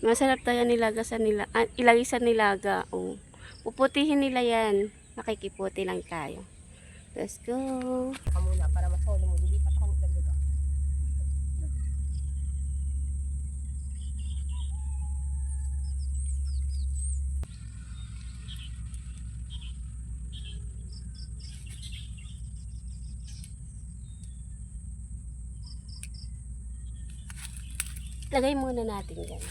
Masarap talaga nilaga sa ilagay sa nilaga. Oh. Puputihin nila yan. Makikiputi lang tayo. Let's go. Muna para masolo mo. Lilipat ako ng ganda. Lagay muna natin dyan.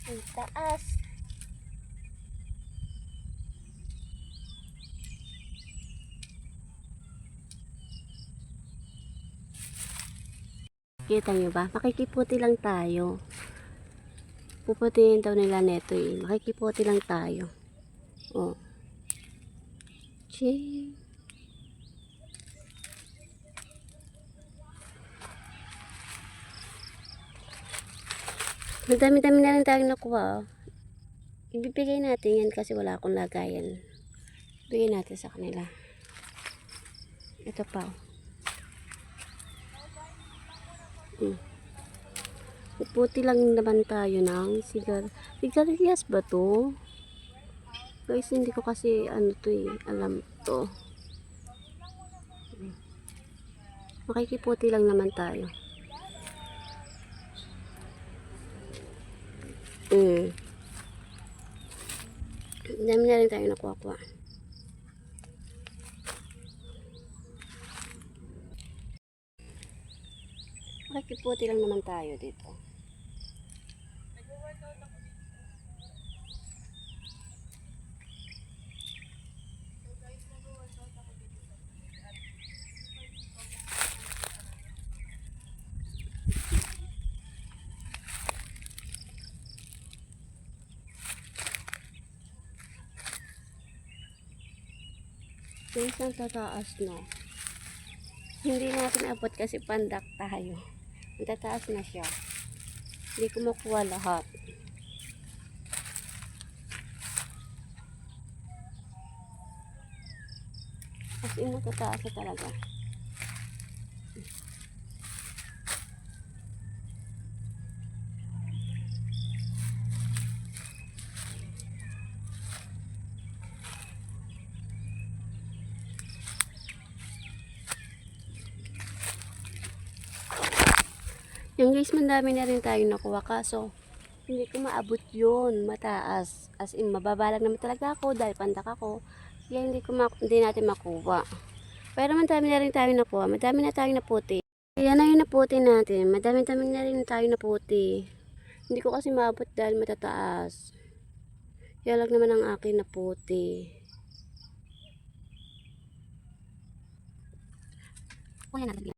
Ang taas. Kita nyo ba? Makikiputi lang tayo. Puputihin daw nila neto eh. Makikiputi lang tayo. Oh. Ching. Madami-dami na rin tayong nakuha. Oh. Ibibigay natin yan kasi wala akong lagayan. Ibigay natin sa kanila. Ito pa. Puputi lang naman tayo ng sigarilyas ba to? Guys, hindi ko kasi ano to eh. Alam to. Makikiputi lang naman tayo. Dami na rin tayo nakuha-kuha. Makikiputi lang naman tayo dito. Minsan tataas na. Hindi natin abot kasi pandak tayo. Tataas na siya. Hindi ko makuha lahat. As in, tataas na talaga. Yung guys, mandami na rin tayo nakuha kaso hindi ko maabot yun, mataas. As in, mababalag naman talaga ako dahil pandak ako. Kaya hindi natin makuha. Pero madami na rin tayo nakuha, madami na tayo naputi. Kaya na yung naputi natin, madami na rin tayo naputi. Hindi ko kasi maabot dahil matataas. Kaya lang naman ang akin naputi. Kuya na